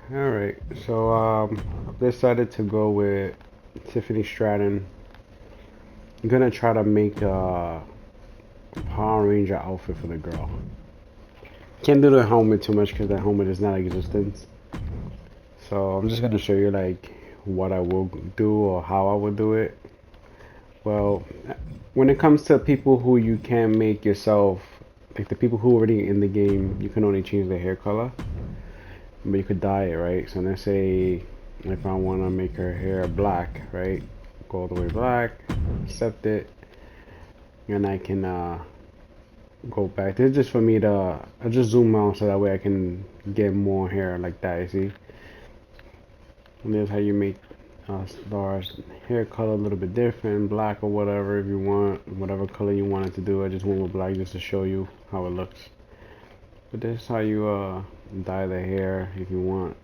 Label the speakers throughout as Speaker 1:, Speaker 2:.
Speaker 1: All right, so I've decided to go with Tiffany Stratton. I'm gonna try to make a Power Ranger outfit for the girl. Can't do the helmet too much because that helmet is not existence. So I'm just gonna show you like what I will do or how I would do it. Well, when it comes to people who you can make yourself, like the people who are already in the game, you can only change their hair color, but you could dye it, right? So let's say if I want to make her hair black, right? Go all the way black, accept it, and I can go back. This is just for me to, I just zoom out so that way I can get more hair like that, you see? And this is how you make stars hair color a little bit different, black or whatever if you want, whatever color you want it to do. I just went with black just to show you how it looks. But this is how you dye the hair if you want.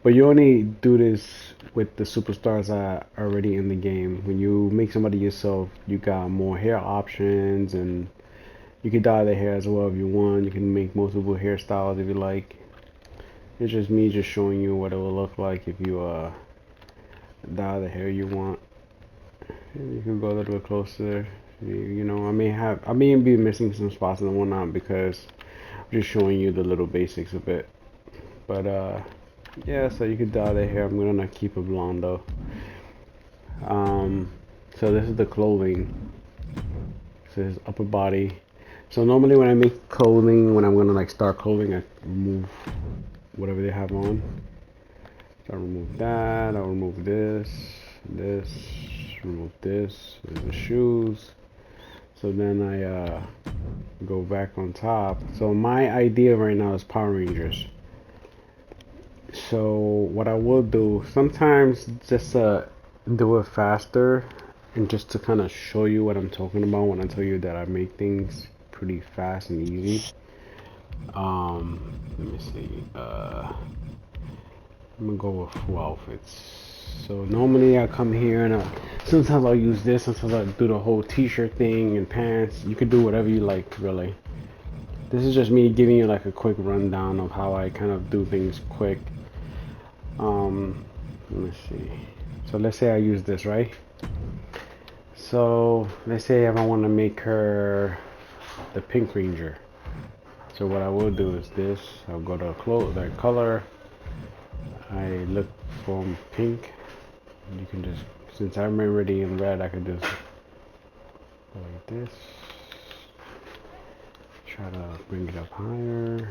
Speaker 1: But you only do this with the superstars that are already in the game. When you make somebody yourself, you got more hair options, and you can dye the hair as well if you want. You can make multiple hairstyles if you like. It's just me just showing you what it will look like if you dye the hair you want. And you can go a little bit closer. You know, I may be missing some spots and whatnot because I'm just showing you the little basics of it. But yeah, so you could dye the hair. I'm gonna keep it blonde though. Um, so this is the clothing. This is upper body. So normally when I make clothing, when I'm gonna like start clothing, I remove whatever they have on. So I remove that. I'll remove this, remove this. There's the shoes. So then I go back on top. So my idea right now is Power Rangers. So what I will do sometimes just do it faster and just to kind of show you what I'm talking about when I tell you that I make things pretty fast and easy. Let me see. I'm gonna go with full outfits. So normally I come here and sometimes I'll use this, sometimes I'll do the whole t-shirt thing and pants. You could do whatever you like, really. This is just me giving you like a quick rundown of how I kind of do things quick. Let me see. So let's say I use this, right? So let's say if I want to make her the Pink Ranger. So what I will do is this. I'll go to the color. I look for pink. You can just, since I'm already in red, I can just go like this. Try to bring it up higher.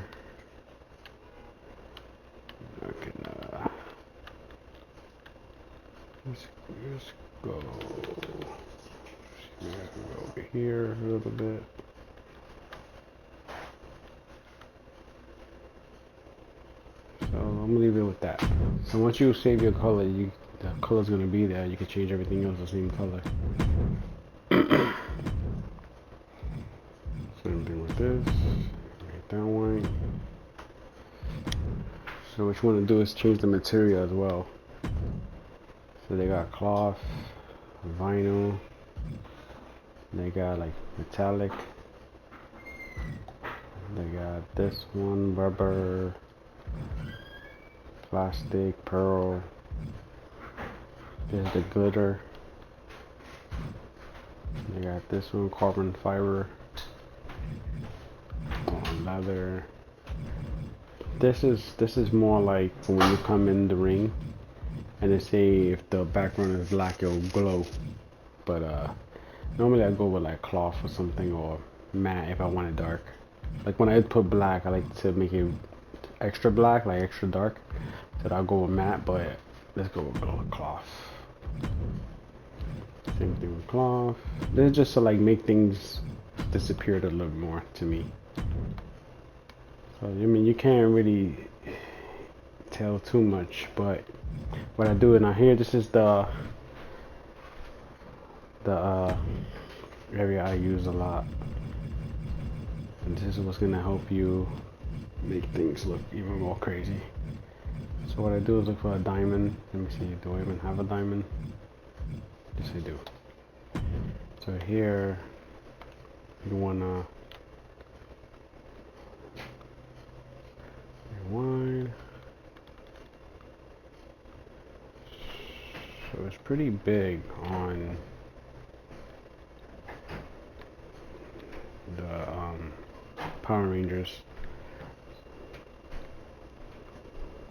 Speaker 1: I can let's go. Yeah, go over here a little bit. So I'm gonna leave it with that. So once you save your color, the color's gonna be there. You can change everything else the same color. Same thing with this. Right that way. So what you want to do is change the material as well. So they got cloth, vinyl. They got like metallic. They got this one, rubber, plastic, pearl. There's the glitter. They got this one, carbon fiber, leather. This is more like for when you come in the ring and they say if the background is black it'll glow. But normally I go with like cloth or something or matte if I want it dark. Like when I put black, I like to make it extra black, like extra dark. So I'll go with matte, but let's go with cloth. Same thing with cloth. This is just to like make things disappear a little more to me. So I mean you can't really tell too much, but what I do now here, this is the area I use a lot, and this is what's gonna help you make things look even more crazy. So what I do is look for a diamond. Let me see, do I even have a diamond? Yes, I do. So here, you wanna pretty big on the Power Rangers.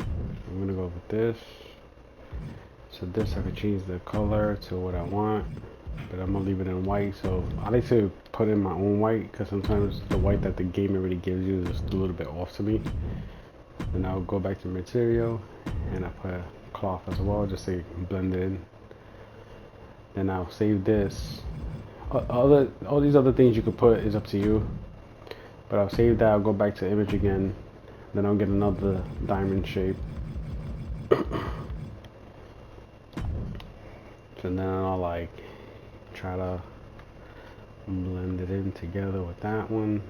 Speaker 1: I'm gonna go with this. So this I could change the color to what I want, but I'm gonna leave it in white. So I like to put in my own white because sometimes the white that the game already gives you is just a little bit off to me. Then I'll go back to material and I put a cloth as well just to blend it in. Then I'll save this. All these other things you could put is up to you, but I'll save that. I'll go back to image again, then I'll get another diamond shape. So then I'll like try to blend it in together with that one.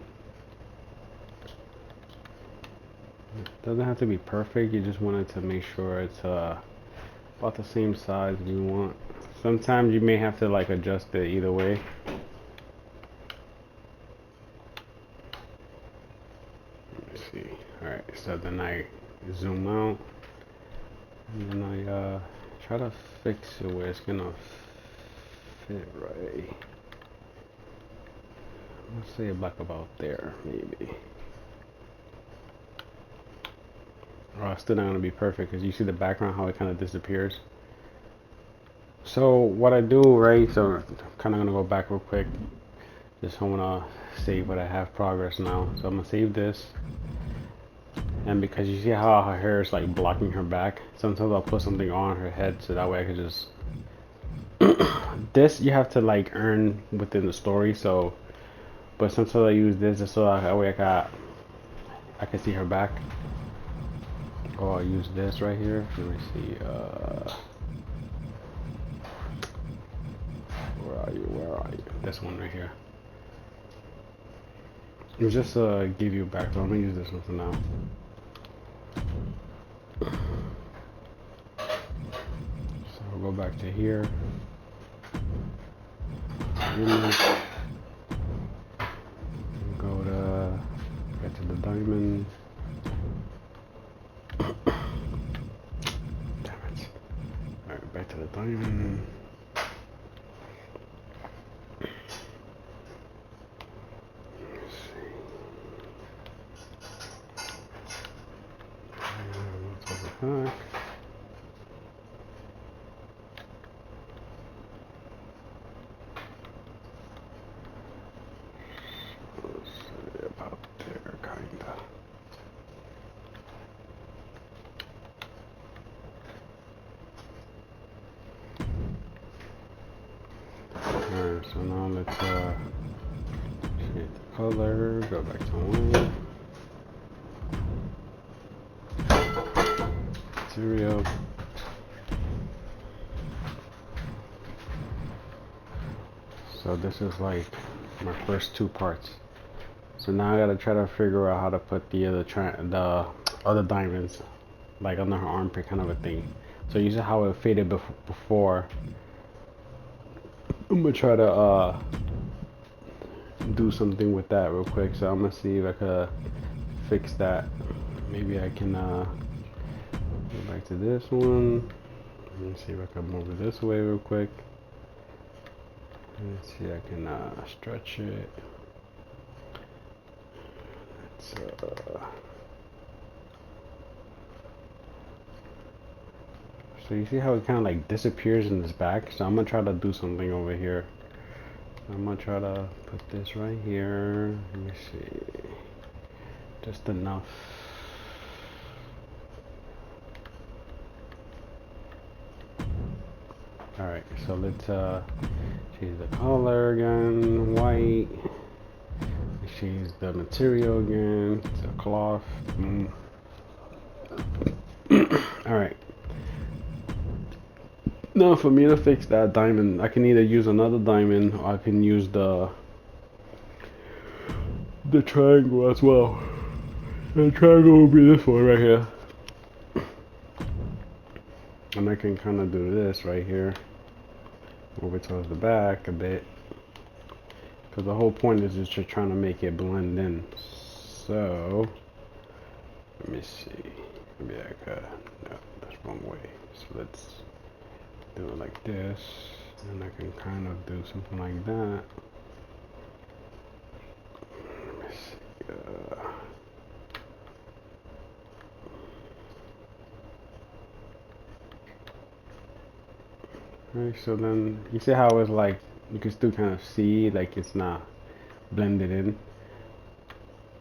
Speaker 1: It doesn't have to be perfect, you just want it to make sure it's about the same size you want. Sometimes you may have to like adjust it either way. Let's see. Alright, so then I zoom out and then I try to fix it where it's gonna fit right. Let's say like about there, maybe. Oh, it's still not gonna be perfect because you see the background how it kind of disappears. So what I do, right? So I'm kind of gonna go back real quick. Just wanna save what I have progress now. So I'm gonna save this. And because you see how her hair is like blocking her back, sometimes I'll put something on her head so that way I can just. This you have to like earn within the story. So, but sometimes I use this just so that way I can see her back. Oh, I'll use this right here. Let me see. Where are you? Where are you? This one right here. It's just give you a background. I'm gonna use this one for now. So I'll go back to here. Image. Go to get to the diamond. Damn it. Alright, back to the diamond. Back. Let's see about there, kinda. Alright, so now let's change the color, go back to white. Material. So this is like my first two parts. So now I gotta try to figure out how to put the other diamonds like under her armpit kind of a thing. So you see how it faded before. I'm gonna try to do something with that real quick. So I'm gonna see if I could fix that. Maybe I can go back to this one. Let me see if I can move it this way real quick. Let's see, I can stretch it. Let's so you see how it kind of like disappears in this back. So I'm gonna try to do something over here. I'm gonna try to put this right here. Let me see, just enough. Alright, so let's change the color again, white. Change the material again to cloth. Alright. Now for me to fix that diamond, I can either use another diamond or I can use the triangle as well. The triangle will be this one right here. And I can kind of do this right here. Over towards the back a bit. Because the whole point is just trying to make it blend in. So, let me see. Maybe I could, no, that's wrong way. So let's do it like this, and I can kind of do something like that. Let's see, right, so then you see how it's like you can still kind of see like it's not blended in,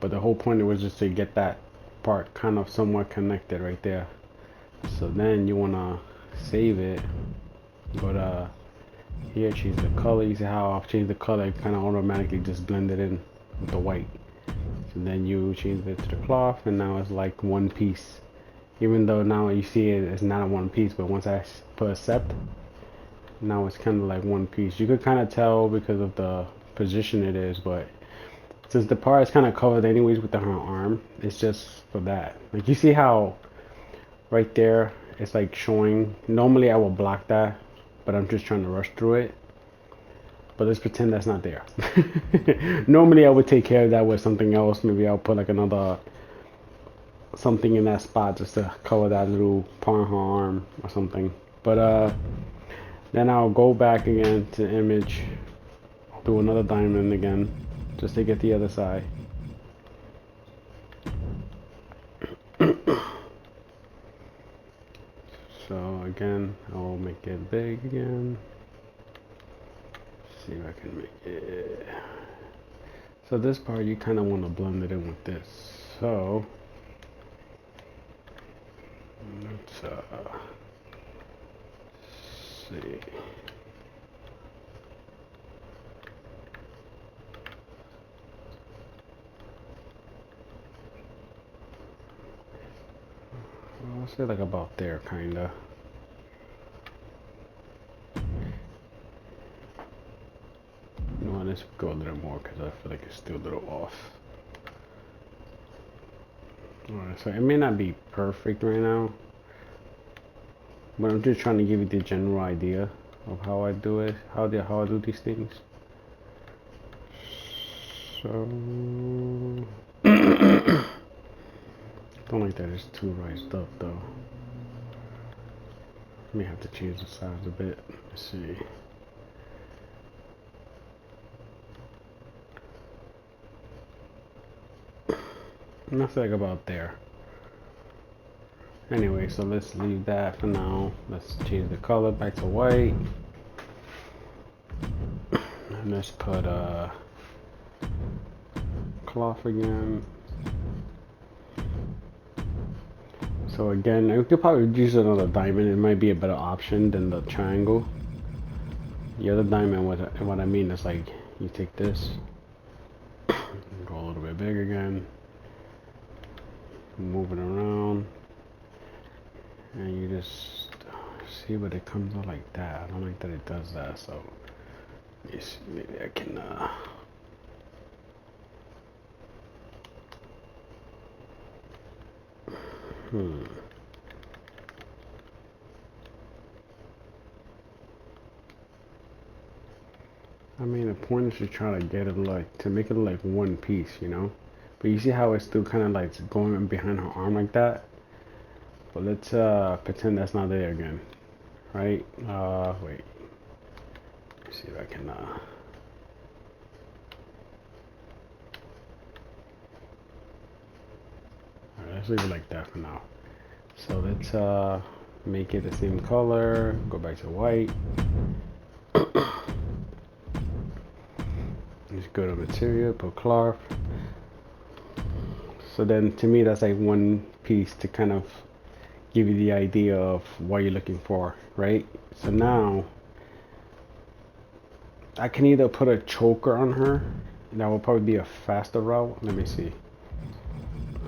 Speaker 1: but the whole point was just to get that part kind of somewhat connected right there. So then you want to save it, but here change the color. You see how I've changed the color, it kind of automatically just blended in with the white. So then you change it to the cloth, and now it's like one piece, even though now you see it's not a one piece, but once I put accept, now it's kind of like one piece. You could kind of tell because of the position it is, but since the part is kind of covered anyways with her arm, it's just for that. Like you see how right there it's like showing. Normally I will block that, but I'm just trying to rush through it. But let's pretend that's not there. Normally I would take care of that with something else. Maybe I'll put like another something in that spot just to cover that little part of her arm or something. But then I'll go back again to image, do another diamond again, just to get the other side. So again, I'll make it big again. See if I can make it. So this part you kind of want to blend it in with this. So let's see. I'll say like about there, kinda. You know what, let's go a little more because I feel like it's still a little off. Alright, so it may not be perfect right now, but I'm just trying to give you the general idea of how I do it, how I do these things. So don't like that it's too rised up though. May have to change the size a bit. Let's see. Nothing like about there. Anyway, so let's leave that for now. Let's change the color back to white. And let's put cloth again. So again, I could probably use another diamond. It might be a better option than the triangle. The other diamond, what I mean is like you take this, go a little bit big again, move it around, and you just see what it comes out like that. I don't like that it does that, so maybe I can I mean, the point is to try to get it like, to make it like one piece, you know? But you see how it's still kind of like going behind her arm like that? But let's pretend that's not there again, right? Wait. Let's see if I can, Alright, let's leave it like that for now. So let's make it the same color, go back to white. Just go to material, put cloth. So then to me that's like one piece to kind of give you the idea of what you're looking for, right? So now I can either put a choker on her, and that will probably be a faster route. Let me see.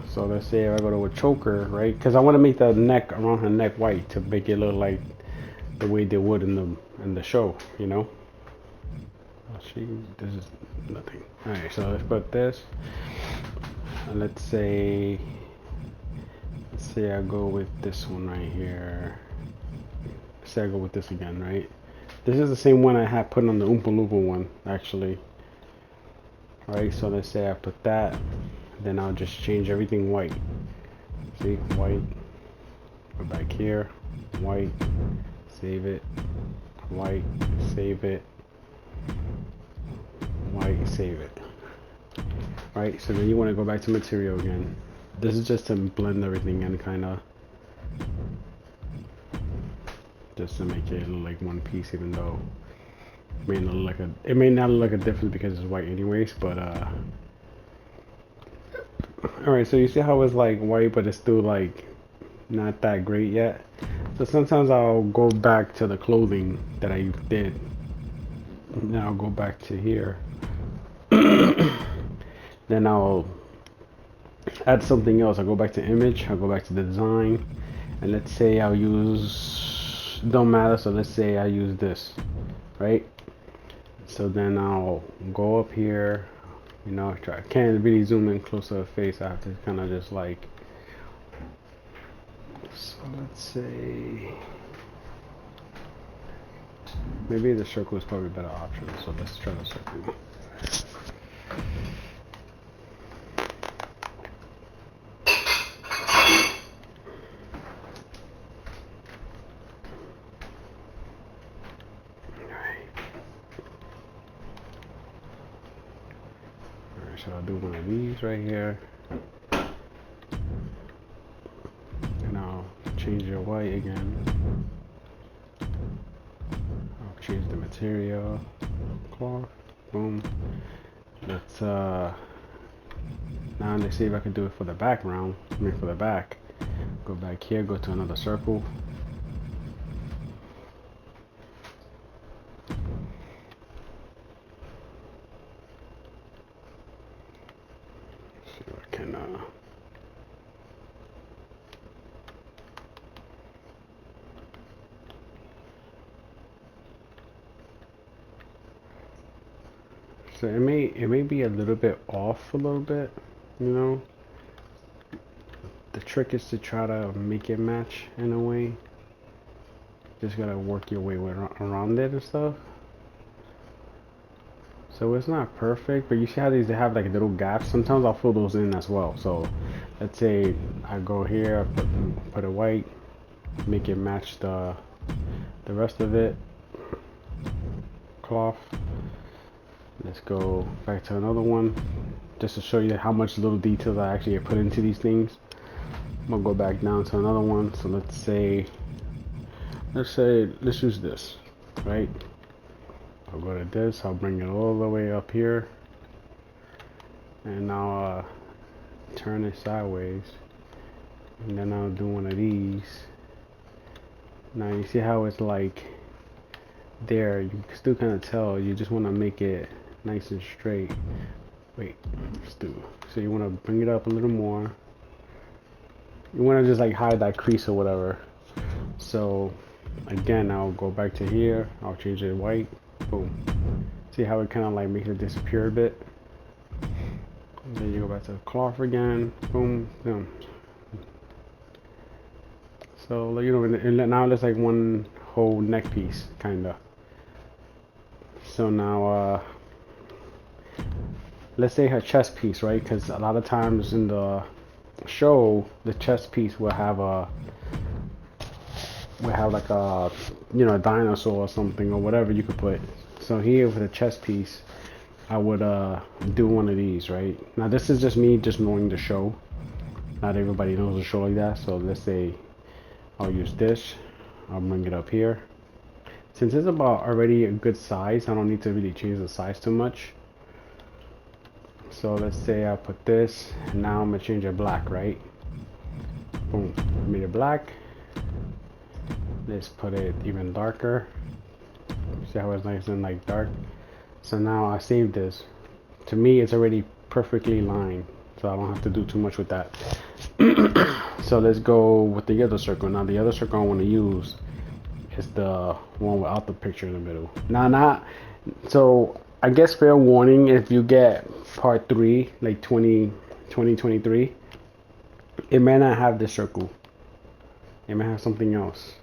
Speaker 1: So let's say if I go to a choker, right? Because I want to make the neck around her neck white to make it look like the way they would in the show, you know? This is nothing. Alright, so let's put this. And let's say I go with this one right here. Let's say I go with this again, right? This is the same one I had put on the Oompa Loompa one, actually. Alright, so let's say I put that. Then I'll just change everything white. See, white. Go back here, white. save it, white, save it, white, save it. Right, so then you want to go back to material again. This is just to blend everything in, kind of, just to make it look like one piece, even though it may not look like a difference because it's white anyways. But all right, so you see how it's like white, but it's still like not that great yet. So sometimes I'll go back to the clothing that I did. Now I'll go back to here. Then I'll add something else. I'll go back to image. I'll go back to the design, and let's say I'll use, don't matter. So let's say I use this, right? So then I'll go up here. You know, I can't really zoom in close to the face. I have to kind of just like. So let's say maybe the circle is probably a better option. So let's try the circle. So I'll do one of these right here, and I'll change your white again. I'll change the material, cloth, boom. Let's now let's see if I can do it for the background. I mean for the back. Go back here, go to another circle. See if I can so it may be a little bit off a little bit, you know. The trick is to try to make it match in a way. Just gotta work your way around it and stuff. So it's not perfect, but you see how these they have like little gaps. Sometimes I'll fill those in as well. So let's say I go here, put a white, make it match the rest of it. Cloth. Let's go back to another one, just to show you how much little details I actually put into these things. I'm gonna go back down to another one. So let's use this, right? I'll go to this. I'll bring it all the way up here, and I'll turn it sideways, and then I'll do one of these. Now you see how it's like there. You can still kind of tell. You just want to make it nice and straight. Wait, let's do. So you want to bring it up a little more. You want to just like hide that crease or whatever. So again, I'll go back to here. I'll change it white. Boom. See how it kind of like makes it disappear a bit. And then you go back to the cloth again. Boom. Boom. So you know, and now it's like one whole neck piece, kinda. So now let's say her chest piece, right? Because a lot of times in the show, the chest piece will have like a, you know, a dinosaur or something or whatever you could put. So here with the chest piece, I would do one of these, right? Now this is just me just knowing the show. Not everybody knows the show like that. So let's say I'll use this. I'll bring it up here. Since it's about already a good size, I don't need to really change the size too much. So let's say I put this, and now I'm gonna change it black, right? Boom, made it black. Let's put it even darker. See how it's nice and like dark. So now I saved this. To me, it's already perfectly lined, so I don't have to do too much with that. So let's go with the other circle. Now the other circle I want to use is the one without the picture in the middle. So I guess fair warning, if you get part 3, like 2023, it may not have this circle. It may have something else.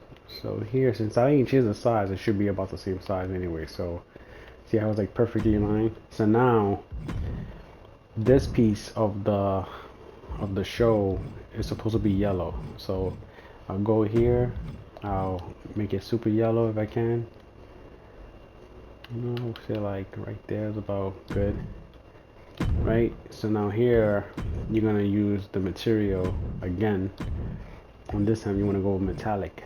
Speaker 1: So here, since I didn't change the size, it should be about the same size anyway. So see how it's like perfectly in line. So now this piece of the show is supposed to be yellow. So I'll go here, I'll make it super yellow if I can. You know, say like right there is about good. Right? So now here, you're gonna use the material again. On this time, you wanna go with metallic.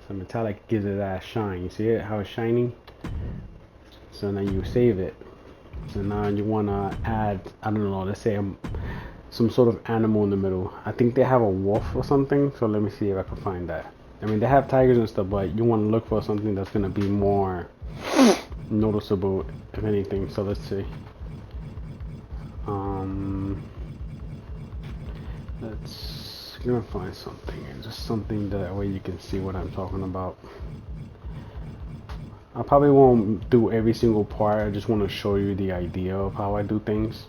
Speaker 1: So metallic gives it that shine. You see it, how it's shining? So now you save it. So now you wanna add, I don't know, let's say some sort of animal in the middle. I think they have a wolf or something. So let me see if I can find that. I mean, they have tigers and stuff, but you want to look for something that's gonna be more noticeable, if anything. So let's see. Let's gonna find something, just something that way you can see what I'm talking about. I probably won't do every single part. I just want to show you the idea of how I do things.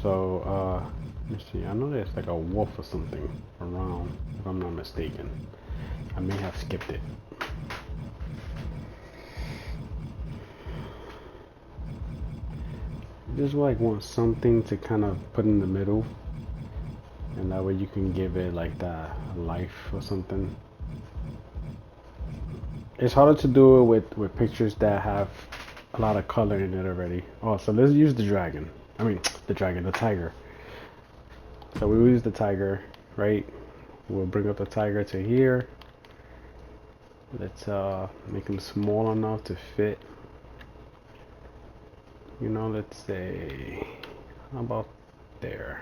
Speaker 1: So let me see. I know there's like a wolf or something around, if I'm not mistaken. I may have skipped it. Just like want something to kind of put in the middle, and that way you can give it like that life or something. It's harder to do it with pictures that have a lot of color in it already. Oh, so let's use the dragon. I mean, the dragon, the tiger. So we will use the tiger, right? We'll bring up the tiger to here. Let's make him small enough to fit. You know, let's say, how about there?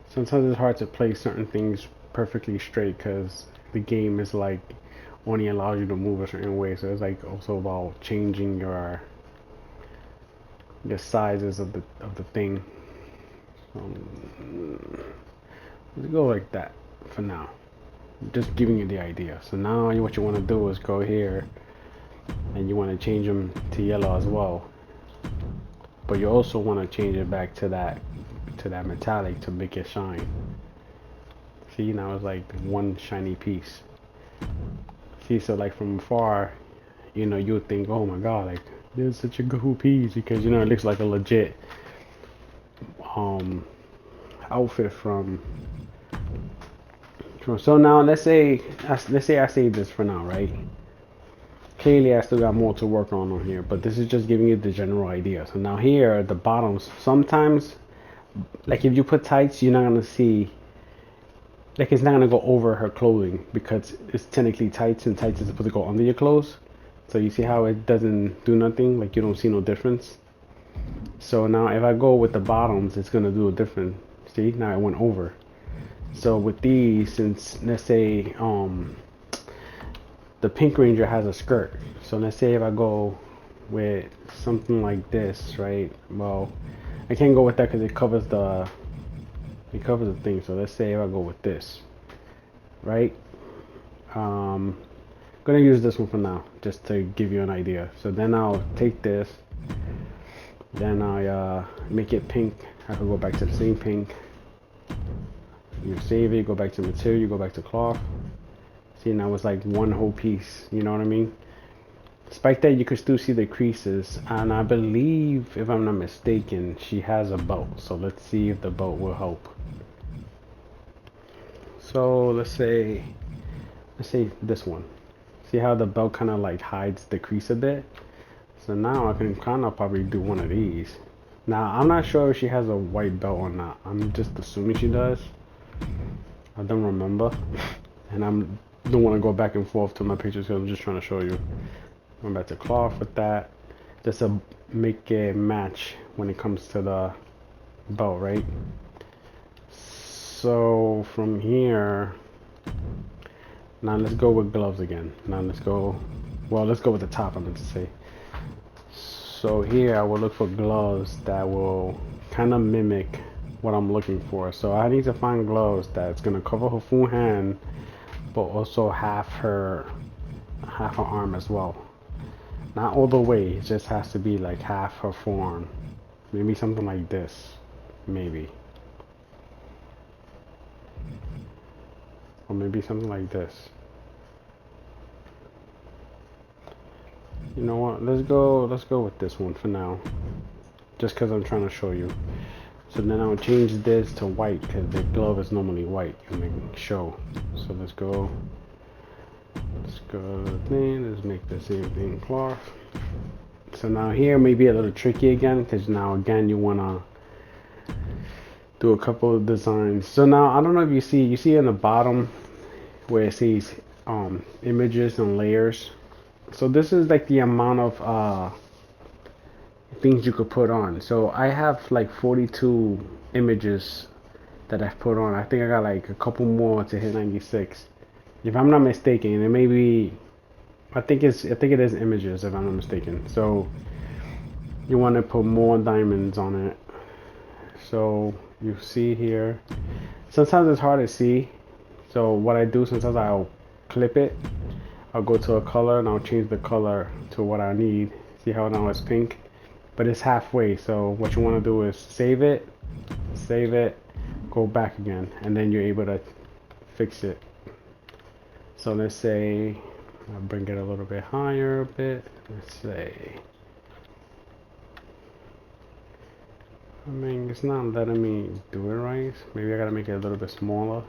Speaker 1: Sometimes it's hard to place certain things perfectly straight because the game is like only allows you to move a certain way. So it's like also about changing the sizes of the thing. Let's go like that for now. Just giving you the idea. So now what you want to do is go here and you want to change them to yellow as well. But you also want to change it back to that metallic to make it shine. See, now it's like one shiny piece. See, so like from far, you know, you would think, oh my god, like this is such a cool piece because you know it looks like a legit outfit from. So now let's say I save this for now, right? Clearly, I still got more to work on here, but this is just giving you the general idea. So now here at the bottoms, sometimes, like if you put tights, you're not gonna see, like it's not gonna go over her clothing because it's technically tights, and tights is supposed to go under your clothes. So you see how it doesn't do nothing, like you don't see no difference. So now if I go with the bottoms, it's gonna do a different. See, now it went over. So with these, since let's say the Pink Ranger has a skirt. So let's say if I go with something like this, right? Well, I can't go with that because it covers the thing. So let's say if I go with this, right? Gonna use this one for now, just to give you an idea. So then I'll take this, then I make it pink. I can go back to the same pink. You save it, go back to material, go back to cloth. See, now it's like one whole piece, you know what I mean? Despite that, you can still see the creases, and I believe, if I'm not mistaken, she has a belt. So let's see if the belt will help. So let's say this one. See how the belt kind of like hides the crease a bit? So now I can kind of probably do one of these. Now, I'm not sure if she has a white belt or not. I'm just assuming she does. I don't remember. And don't want to go back and forth to my pictures because I'm just trying to show you. I'm back to cloth with that. Just to make it match when it comes to the belt, right? So from here, now let's go with gloves again. Now let's go with the top, I meant to say. So here I will look for gloves that will kind of mimic what I'm looking for. So I need to find gloves that's gonna cover her full hand, but also half her arm as well. Not all the way, it just has to be like half her forearm. Maybe something like this, maybe. Or maybe something like this. You know what, let's go with this one for now. Just because I'm trying to show you. So then I'll change this to white because the glove is normally white in the show. So let's go to the thing, let's make the same thing cloth. So now here may be a little tricky again because now again you want to do a couple of designs. So now I don't know if you see in the bottom where it says images and layers. So this is like the amount of things you could put on. So I have like 42 images that I've put on. I think I got like a couple more to hit 96. If I'm not mistaken, it may be, I think it is images if I'm not mistaken. So you want to put more diamonds on it. So you see here, sometimes it's hard to see. So what I do, sometimes I'll clip it. I'll go to a color and I'll change the color to what I need. See how now it's pink? But it's halfway. So what you want to do is save it, go back again, and then you're able to fix it. So let's say I'll bring it a little bit higher a bit. Let's say, I mean, it's not letting me do it right. Maybe I gotta make it a little bit smaller.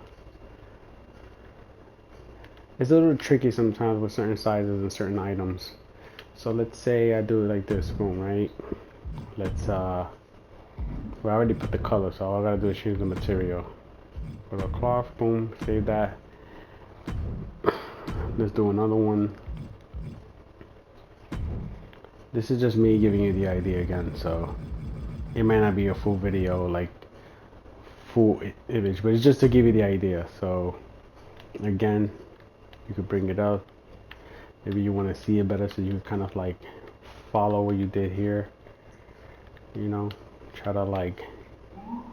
Speaker 1: It's a little tricky sometimes with certain sizes and certain items. So let's say I do it like this, boom, right? Let's well, I already put the color, so all I gotta do is change the material. Put a cloth, boom, save that. Let's do another one. This is just me giving you the idea again, so it might not be a full video, like full image, but it's just to give you the idea. So again, you could bring it up. Maybe you want to see it better, so you kind of like follow what you did here. You know, try to like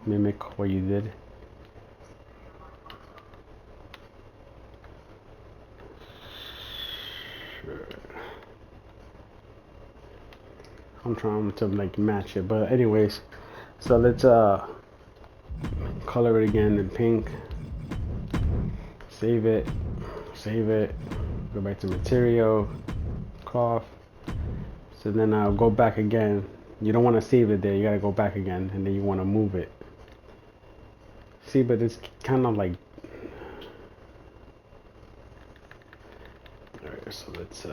Speaker 1: mimic what you did. I'm trying to like match it, but anyways, so let's color it again in pink. Save it, go back to material, cloth. So then I'll go back again. You don't want to save it there, you gotta go back again, and then you want to move it. See, but it's kind of like, alright, so let's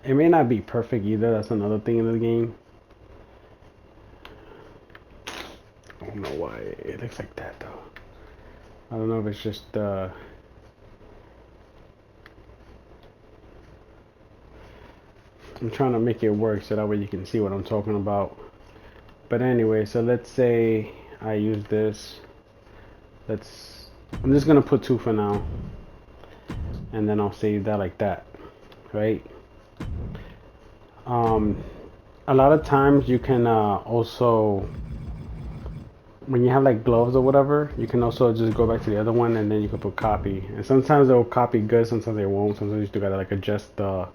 Speaker 1: it may not be perfect either. That's another thing in the game. I don't know why it looks like that though. I don't know if it's just I'm trying to make it work so that way you can see what I'm talking about. But anyway, so let's say I use this. I'm just gonna put 2 for now, and then I'll save that like that, right? A lot of times you can also, when you have like gloves or whatever, you can also just go back to the other one and then you can put copy. And sometimes it'll copy good, sometimes it won't. Sometimes you still gotta like adjust the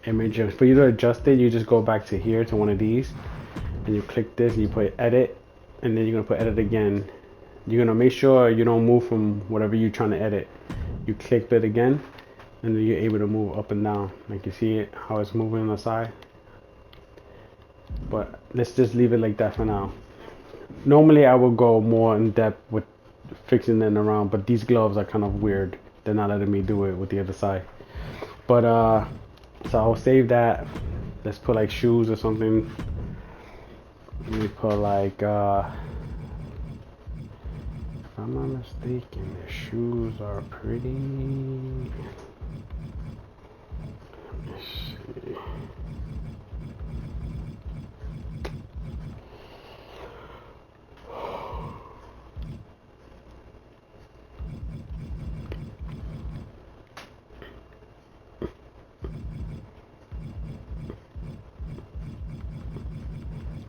Speaker 1: image. For you to adjust it, you just go back to here to one of these, and you click this and you put edit, and then you're gonna put edit again. You're gonna make sure you don't move from whatever you're trying to edit. You click it again, and then you're able to move up and down. Like you see it, how it's moving on the side. But let's just leave it like that for now. Normally I will go more in depth with fixing it around, but these gloves are kind of weird. They're not letting me do it with the other side. But so I'll save that. Let's put like shoes or something. Let me put like if I'm not mistaken, the shoes are pretty. Let me see.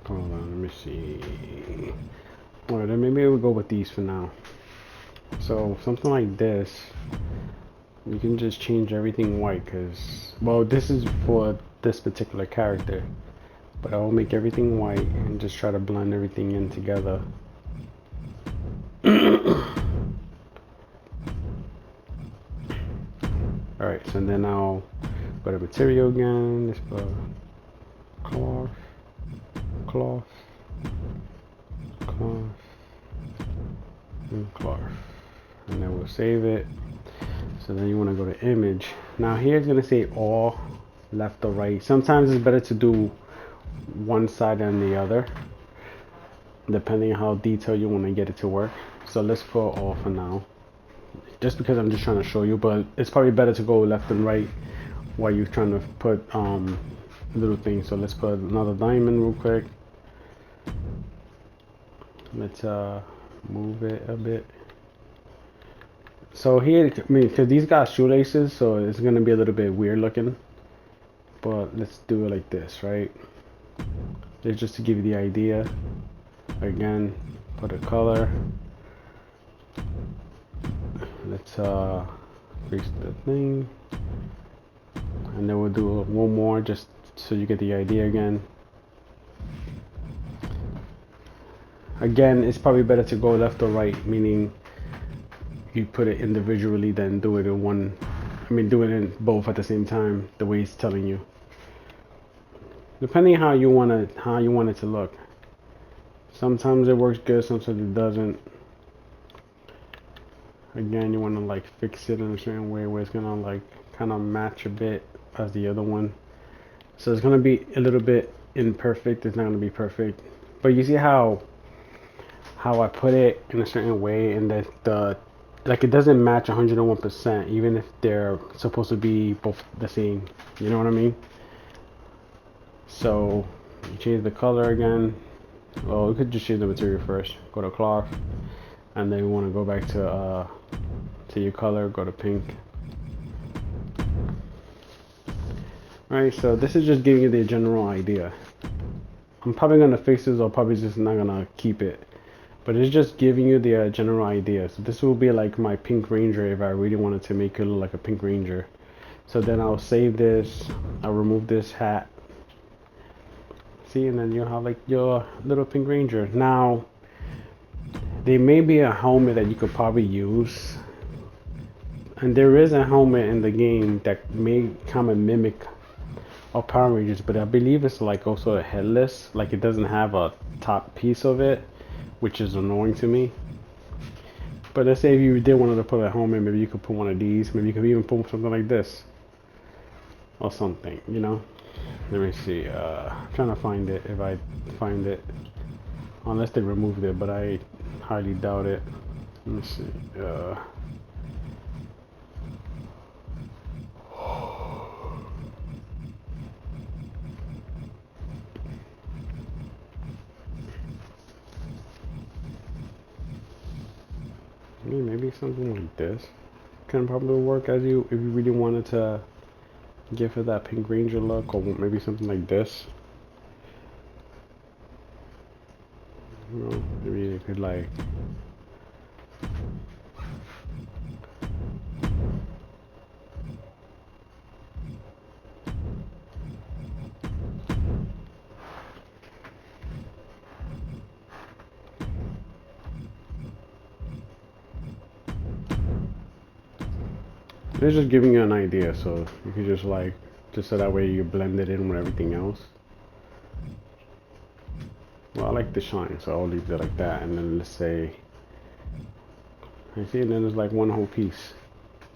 Speaker 1: Hold on, let me see. Alright, then maybe we'll go with these for now. So something like this, you can just change everything white because, well, this is for this particular character, but I will make everything white and just try to blend everything in together. Alright, so then I'll go to material again. Let's put cloth, cloth, cloth. and Clark. And then we'll save it. So then you want to go to image. Now here it's going to say all, left or right. Sometimes it's better to do one side than the other, depending on how detailed you want to get it to work. So let's put all for now, just because I'm just trying to show you, but it's probably better to go left and right while you're trying to put little things. So let's put another diamond real quick. Let's move it a bit. So here, I mean, because these got shoelaces, so it's gonna be a little bit weird looking, but let's do it like this, right? It's just to give you the idea. Again, put a color. Let's fix the thing, and then we'll do one more just so you get the idea again. Again, it's probably better to go left or right, meaning you put it individually than do it in one. I mean, do it in both at the same time, the way it's telling you. Depending on how you want it to look. Sometimes it works good, sometimes it doesn't. Again, you want to like fix it in a certain way where it's gonna like kind of match a bit as the other one. So it's gonna be a little bit imperfect. It's not gonna be perfect, but you see how I put it in a certain way, and that the like it doesn't match 101%, even if they're supposed to be both the same. You know what I mean? So you change the color again. Well, we could just change the material first. Go to cloth, and then we want to go back to your color. Go to pink. Alright, so this is just giving you the general idea. I'm probably gonna fix this, or probably just not gonna keep it. But it's just giving you the general idea. So this will be like my pink ranger if I really wanted to make it look like a pink ranger. So then I'll save this. I'll remove this hat. See, and then you'll have like your little pink ranger. Now, there may be a helmet that you could probably use. And there is a helmet in the game that may kind of mimic a Power Rangers, but I believe it's like also a headless. Like it doesn't have a top piece of it, which is annoying to me. But let's say if you did want to put a helmet, maybe you could put one of these. Maybe you could even put something like this or something, you know. Let me see. I'm trying to find it, if I find it, unless they removed it, but I highly doubt it. Let me see. Maybe something like this can probably work as you, if you really wanted to give it that pink ranger look, or maybe something like this. You know, maybe you could like it's just giving you an idea, so you can just like, just so that way you blend it in with everything else. Well, I like the shine, so I'll leave it like that, and then let's say, I see, and then there's like one whole piece,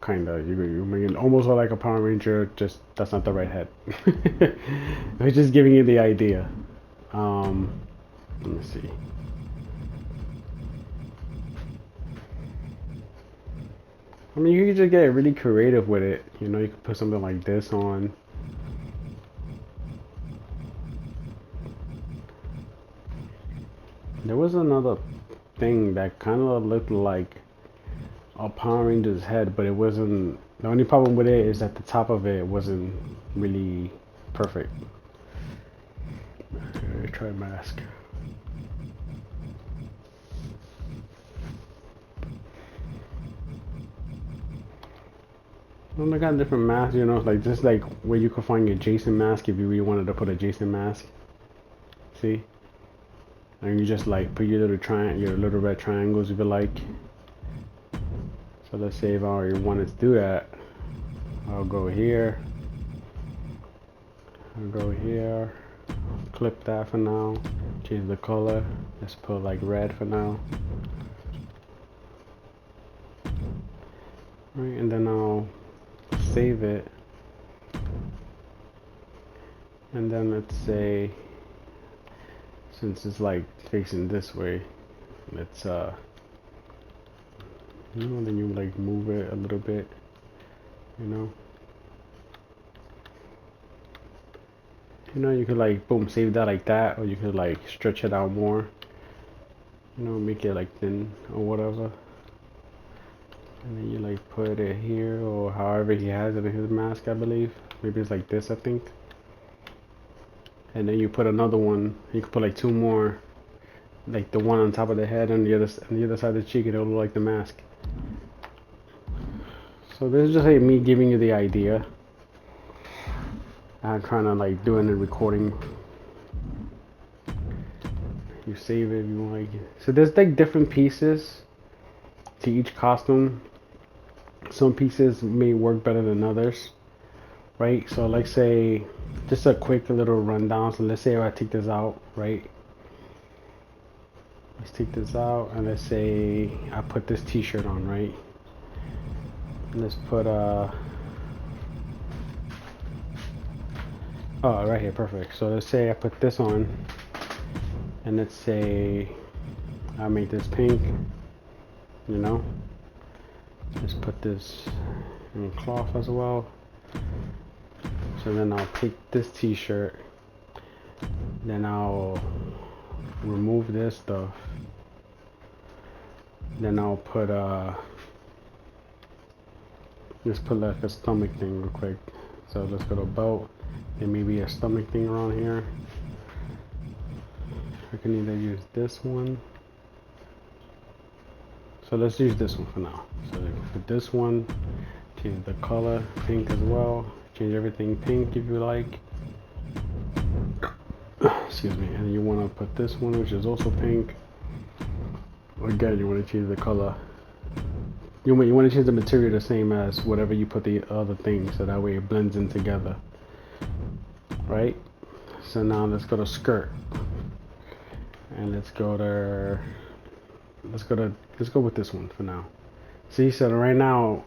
Speaker 1: kinda. You make it almost like a Power Ranger, just that's not the right head. It's just giving you the idea. Let me see. I mean, you can just get really creative with it. You know, you could put something like this on. There was another thing that kind of looked like a Power Ranger's head, but it wasn't. The only problem with it is that the top of it wasn't really perfect. Okay, try mask. Oh my god, different masks, you know, like just like where you could find your Jason mask if you really wanted to put a Jason mask. See? And you just like put your little red triangles if you like. So let's say if I already wanted to do that, I'll go here. I'll go here. Clip that for now. Change the color. Let's put like red for now. right? And then I'll save it. And then let's say, since it's like facing this way, let's then you like move it a little bit, you know. You could like boom, save that like that, or you could like stretch it out more, make it like thin or whatever. And then you like put it here, or however he has it in his mask, I believe. Maybe it's like this, I think. And then you put another one. You could put like two more, like the one on top of the head and the other side of the cheek, and it'll look like the mask. So this is just like me giving you the idea. I'm trying to like doing the recording. You save it if you want. So there's like different pieces to each costume. Some pieces may work better than others, right? So like say, just a quick little rundown. So let's say if I take this out, right? Let's take this out, and let's say I put this t-shirt on, right? Let's put oh, right here, perfect. So let's say I put this on, and let's say I make this pink, Let's put this in cloth as well. So then I'll take this t-shirt, then I'll remove this stuff, then I'll put let's put like a stomach thing real quick. So let's go to belt, and maybe a stomach thing around here. I can either use this one. So let's use this one for now. So for this one, change the color pink as well. Change everything pink if you like. Excuse me. And you want to put this one, which is also pink. Again, you want to change the color. You want to change the material the same as whatever you put the other thing, so that way it blends in together. Right? So now let's go to skirt. And let's go with this one for now. See, so right now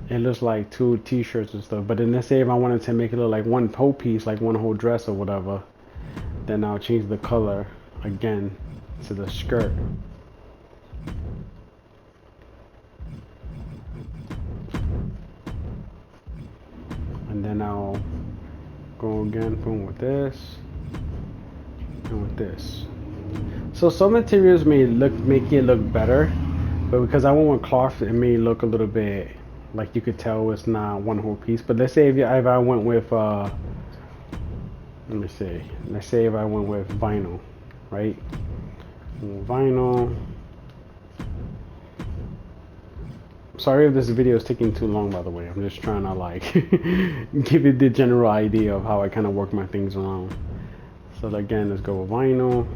Speaker 1: it looks like two t-shirts and stuff, but then let's say if I wanted to make it look like one whole piece, like one whole dress or whatever, then I'll change the color again to the skirt. And then I'll go again, boom, with this and with this. So some materials may make it look better, but because I went with cloth, it may look a little bit like you could tell it's not one whole piece. But let's say if I went with let me see. Let's say if I went with vinyl, right? Vinyl. Sorry if this video is taking too long, by the way. I'm just trying to like give you the general idea of how I kind of work my things around. So again, let's go with vinyl.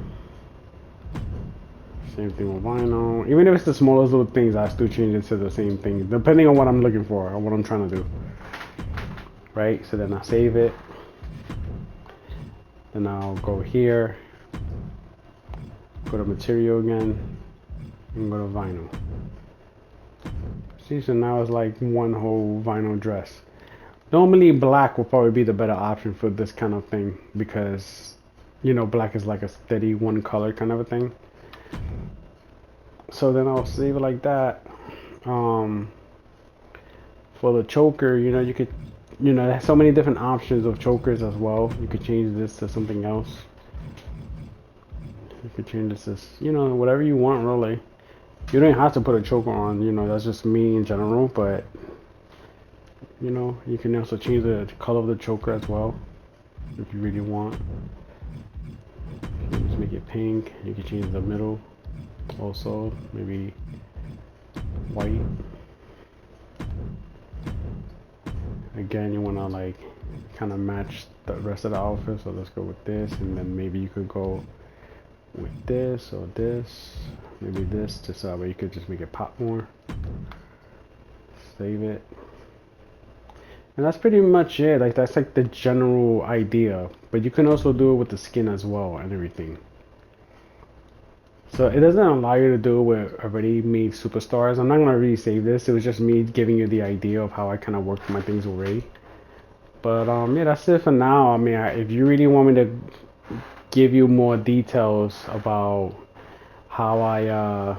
Speaker 1: Same thing with vinyl. Even if it's the smallest little things, I still change it to the same thing, depending on what I'm looking for or what I'm trying to do. Right? So then I save it. Then I'll go here. Go to material again. And go to vinyl. See, so now it's like one whole vinyl dress. Normally black will probably be the better option for this kind of thing, because black is like a steady one color kind of a thing. So then I'll save it like that. For the choker, you could, there's so many different options of chokers as well. You could change this to something else. You could change this to, whatever you want, really. You don't have to put a choker on, that's just me in general, but, you can also change the color of the choker as well, if you really want. Just make it pink. You can change the middle. Also, maybe white. Again, you want to like kind of match the rest of the outfit, so let's go with this, and then maybe you could go with this or this, maybe this, just so that way you could just make it pop more. Save it, and that's pretty much it. Like, that's like the general idea, but you can also do it with the skin as well and everything. So it doesn't allow you to do it with already made superstars. I'm not gonna really save this. It was just me giving you the idea of how I kind of work my things already. But yeah, that's it for now. I mean, if you really want me to give you more details about how I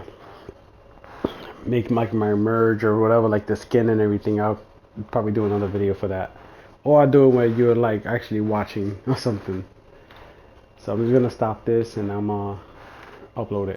Speaker 1: make like my merge or whatever, like the skin and everything, I'll probably do another video for that. Or I'll do it where you're like actually watching or something. So I'm just gonna stop this and I'm upload it.